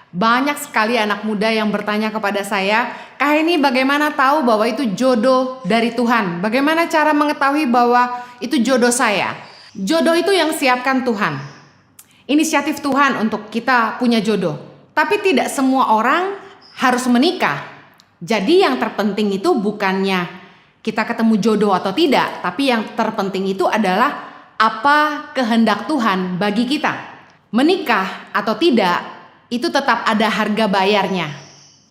Banyak sekali anak muda yang bertanya kepada saya, Kak Heni, bagaimana tahu bahwa itu jodoh dari Tuhan? Bagaimana cara mengetahui bahwa itu jodoh saya? Jodoh itu yang siapkan Tuhan. Inisiatif Tuhan untuk kita punya jodoh. Tapi tidak semua orang harus menikah. Jadi yang terpenting itu bukannya kita ketemu jodoh atau tidak, tapi yang terpenting itu adalah apa kehendak Tuhan bagi kita. Menikah atau tidak, itu tetap ada harga bayarnya.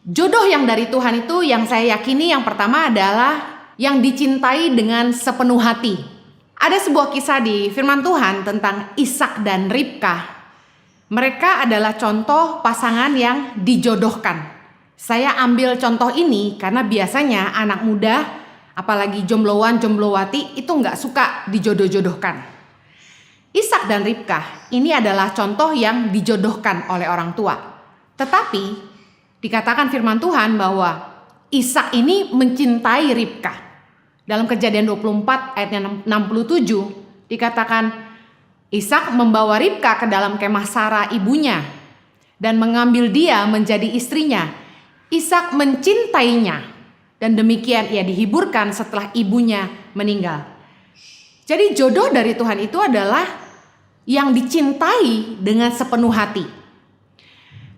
Jodoh yang dari Tuhan itu yang saya yakini yang pertama adalah yang dicintai dengan sepenuh hati. Ada sebuah kisah di firman Tuhan tentang Ishak dan Ribka. Mereka adalah contoh pasangan yang dijodohkan. Saya ambil contoh ini karena biasanya anak muda, apalagi jombloan, jomblowati itu nggak suka dijodoh-jodohkan. Ishak dan Ribka ini adalah contoh yang dijodohkan oleh orang tua. Tetapi dikatakan firman Tuhan bahwa Ishak ini mencintai Ribka. Dalam Kejadian 24 ayat 67 dikatakan Ishak membawa Ribka ke dalam kemah Sarah ibunya dan mengambil dia menjadi istrinya. Ishak mencintainya dan demikian ia dihiburkan setelah ibunya meninggal. Jadi jodoh dari Tuhan itu adalah yang dicintai dengan sepenuh hati.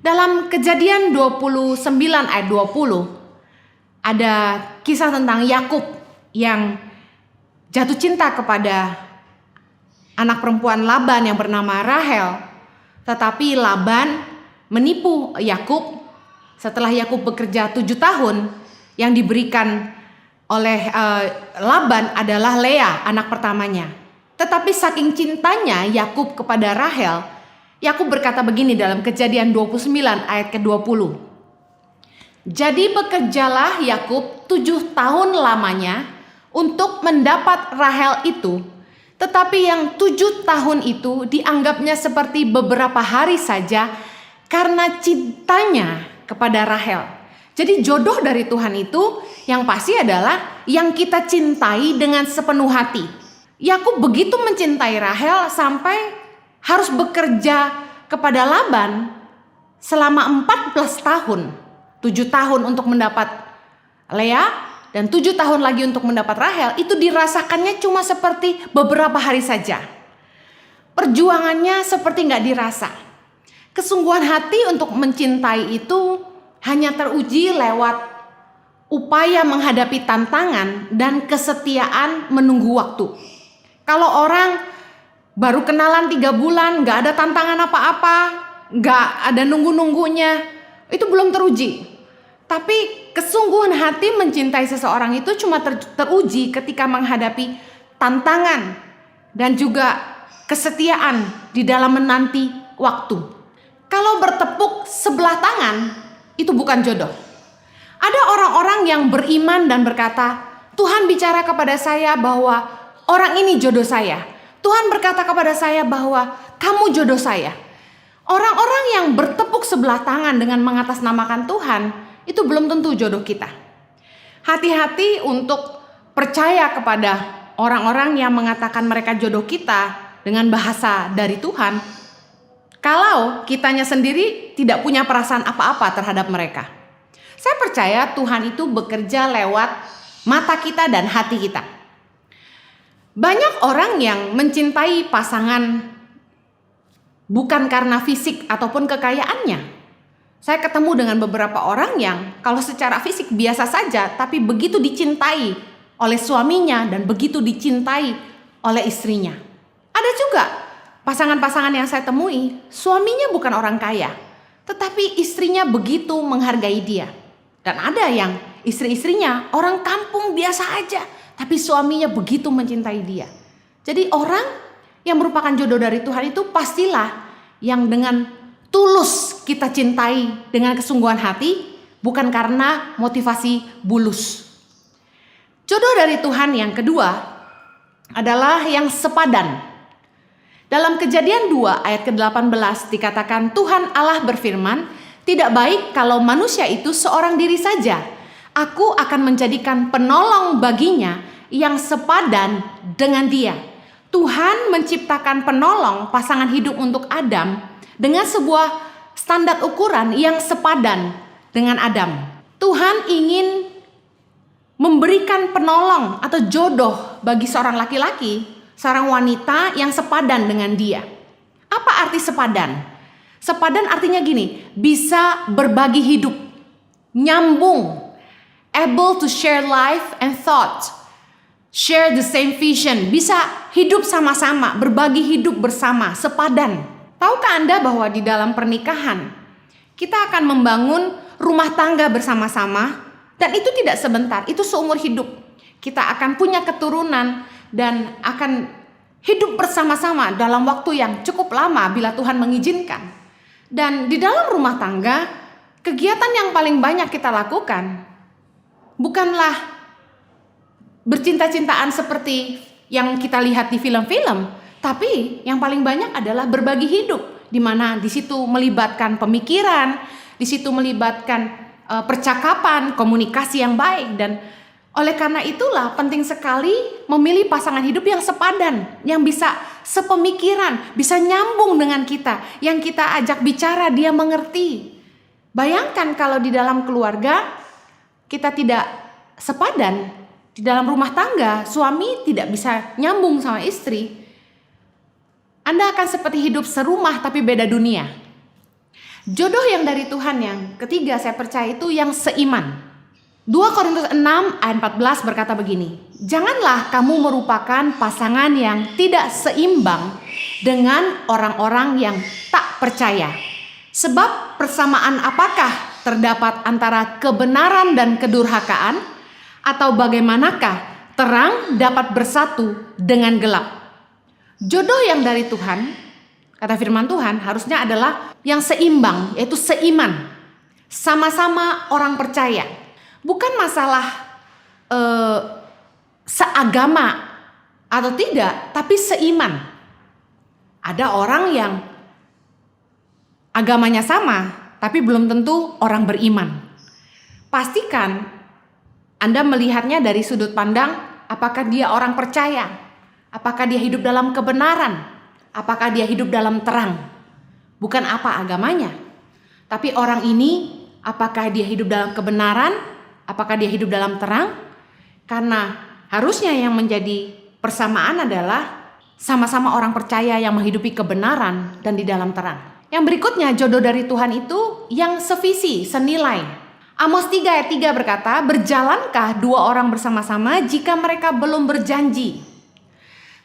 Dalam Kejadian 29 ayat 20 ada kisah tentang Yakub yang jatuh cinta kepada anak perempuan Laban yang bernama Rahel. Tetapi Laban menipu Yakub. Setelah Yakub bekerja 7 tahun, yang diberikan oleh Laban adalah Lea, anak pertamanya. Tetapi saking cintanya Yakub kepada Rahel, Yakub berkata begini dalam Kejadian 29 ayat ke-20. Jadi bekerjalah Yakub 7 tahun lamanya untuk mendapat Rahel itu, tetapi yang 7 tahun itu dianggapnya seperti beberapa hari saja karena cintanya kepada Rahel. Jadi jodoh dari Tuhan itu yang pasti adalah yang kita cintai dengan sepenuh hati. Yakub begitu mencintai Rahel sampai harus bekerja kepada Laban selama 14 tahun. 7 tahun untuk mendapat Lea dan 7 tahun lagi untuk mendapat Rahel. Itu dirasakannya cuma seperti beberapa hari saja. Perjuangannya seperti gak dirasa. Kesungguhan hati untuk mencintai itu hanya teruji lewat upaya menghadapi tantangan dan kesetiaan menunggu waktu. Kalau orang baru kenalan 3 bulan, gak ada tantangan apa-apa, gak ada nunggu-nunggunya, itu belum teruji. Tapi kesungguhan hati mencintai seseorang itu cuma teruji ketika menghadapi tantangan dan juga kesetiaan di dalam menanti waktu. Kalau bertepuk sebelah tangan, itu bukan jodoh. Ada orang-orang yang beriman dan berkata, Tuhan bicara kepada saya bahwa orang ini jodoh saya. Tuhan berkata kepada saya bahwa kamu jodoh saya. Orang-orang yang bertepuk sebelah tangan dengan mengatasnamakan Tuhan, itu belum tentu jodoh kita. Hati-hati untuk percaya kepada orang-orang yang mengatakan mereka jodoh kita dengan bahasa dari Tuhan, kalau kitanya sendiri tidak punya perasaan apa-apa terhadap mereka. Saya percaya Tuhan itu bekerja lewat mata kita dan hati kita. Banyak orang yang mencintai pasangan bukan karena fisik ataupun kekayaannya. Saya ketemu dengan beberapa orang yang kalau secara fisik biasa saja, tapi begitu dicintai oleh suaminya dan begitu dicintai oleh istrinya. Ada juga pasangan-pasangan yang saya temui, suaminya bukan orang kaya, tetapi istrinya begitu menghargai dia. Dan ada yang istri-istrinya orang kampung biasa aja, tapi suaminya begitu mencintai dia. Jadi orang yang merupakan jodoh dari Tuhan itu pastilah yang dengan tulus kita cintai dengan kesungguhan hati, bukan karena motivasi bulus. Jodoh dari Tuhan yang kedua adalah yang sepadan. Dalam Kejadian 2 ayat ke-18 dikatakan Tuhan Allah berfirman, tidak baik kalau manusia itu seorang diri saja. Aku akan menjadikan penolong baginya yang sepadan dengan dia. Tuhan menciptakan penolong pasangan hidup untuk Adam dengan sebuah standar ukuran yang sepadan dengan Adam. Tuhan ingin memberikan penolong atau jodoh bagi seorang laki-laki, seorang wanita yang sepadan dengan dia. Apa arti sepadan? Sepadan artinya gini, bisa berbagi hidup, nyambung, able to share life and thought, share the same vision, bisa hidup sama-sama, berbagi hidup bersama, sepadan. Tahukah Anda bahwa di dalam pernikahan kita akan membangun rumah tangga bersama-sama, dan itu tidak sebentar, itu seumur hidup. Kita akan punya keturunan dan akan hidup bersama-sama dalam waktu yang cukup lama bila Tuhan mengizinkan. Dan di dalam rumah tangga, kegiatan yang paling banyak kita lakukan bukanlah bercinta-cintaan seperti yang kita lihat di film-film, tapi yang paling banyak adalah berbagi hidup, di mana di situ melibatkan pemikiran, di situ melibatkan percakapan, komunikasi yang baik. Dan oleh karena itulah penting sekali memilih pasangan hidup yang sepadan, yang bisa sepemikiran, bisa nyambung dengan kita, yang kita ajak bicara dia mengerti. Bayangkan kalau di dalam keluarga kita tidak sepadan, di dalam rumah tangga suami tidak bisa nyambung sama istri, Anda akan seperti hidup serumah tapi beda dunia. Jodoh yang dari Tuhan yang ketiga saya percaya itu yang seiman. 2 Korintus 6 ayat 14 berkata begini, janganlah kamu merupakan pasangan yang tidak seimbang dengan orang-orang yang tak percaya. Sebab persamaan apakah terdapat antara kebenaran dan kedurhakaan? Atau bagaimanakah terang dapat bersatu dengan gelap? Jodoh yang dari Tuhan, kata firman Tuhan, harusnya adalah yang seimbang, yaitu seiman. Sama-sama orang percaya. Bukan masalah seagama atau tidak, tapi seiman. Ada orang yang agamanya sama, tapi belum tentu orang beriman. Pastikan Anda melihatnya dari sudut pandang, apakah dia orang percaya, apakah dia hidup dalam kebenaran, apakah dia hidup dalam terang. Bukan apa agamanya, tapi orang ini apakah dia hidup dalam kebenaran, apakah dia hidup dalam terang. Karena harusnya yang menjadi persamaan adalah sama-sama orang percaya yang menghidupi kebenaran dan di dalam terang. Yang berikutnya, jodoh dari Tuhan itu yang sevisi, senilai. Amos 3 ayat 3 berkata, berjalankah dua orang bersama-sama jika mereka belum berjanji?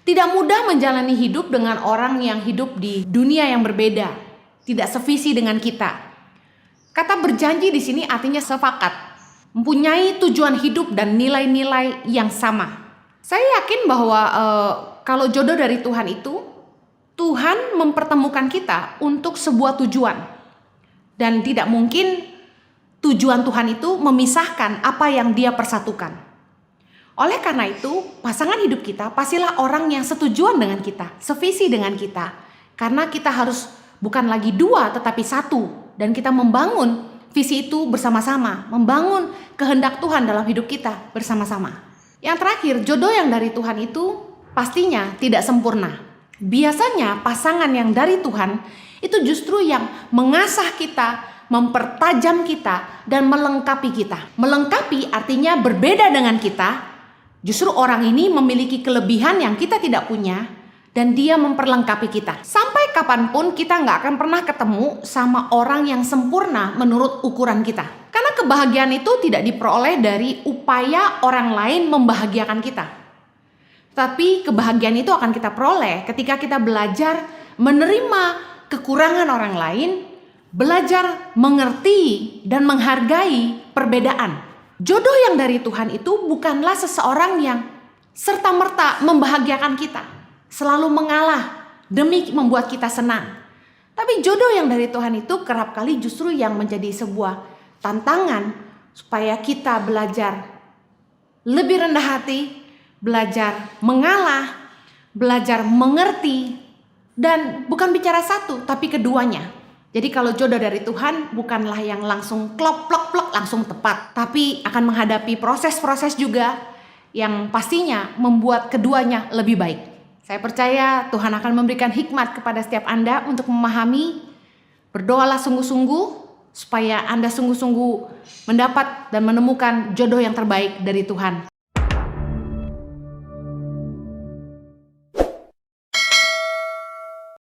Tidak mudah menjalani hidup dengan orang yang hidup di dunia yang berbeda, tidak sevisi dengan kita. Kata berjanji di sini artinya sepakat, mempunyai tujuan hidup dan nilai-nilai yang sama. Saya yakin bahwa kalau jodoh dari Tuhan itu, Tuhan mempertemukan kita untuk sebuah tujuan. Dan tidak mungkin tujuan Tuhan itu memisahkan apa yang Dia persatukan. Oleh karena itu, pasangan hidup kita pastilah orang yang setujuan dengan kita, sevisi dengan kita. Karena kita harus bukan lagi dua tetapi satu. Dan kita membangun visi itu bersama-sama, membangun kehendak Tuhan dalam hidup kita bersama-sama. Yang terakhir, jodoh yang dari Tuhan itu pastinya tidak sempurna. Biasanya pasangan yang dari Tuhan itu justru yang mengasah kita, mempertajam kita, dan melengkapi kita. Melengkapi artinya berbeda dengan kita. Justru orang ini memiliki kelebihan yang kita tidak punya, dan dia memperlengkapi kita. Sampai kapanpun kita nggak akan pernah ketemu sama orang yang sempurna menurut ukuran kita. Karena kebahagiaan itu tidak diperoleh dari upaya orang lain membahagiakan kita. Tapi kebahagiaan itu akan kita peroleh ketika kita belajar menerima kekurangan orang lain, belajar mengerti dan menghargai perbedaan. Jodoh yang dari Tuhan itu bukanlah seseorang yang serta-merta membahagiakan kita, selalu mengalah demi membuat kita senang. Tapi jodoh yang dari Tuhan itu kerap kali justru yang menjadi sebuah tantangan supaya kita belajar lebih rendah hati, belajar mengalah, belajar mengerti, dan bukan bicara satu tapi keduanya. Jadi kalau jodoh dari Tuhan bukanlah yang langsung klop plok plok langsung tepat, tapi akan menghadapi proses-proses juga yang pastinya membuat keduanya lebih baik. Saya percaya Tuhan akan memberikan hikmat kepada setiap Anda untuk memahami Berdoalah sungguh-sungguh supaya Anda sungguh-sungguh mendapat dan menemukan jodoh yang terbaik dari Tuhan.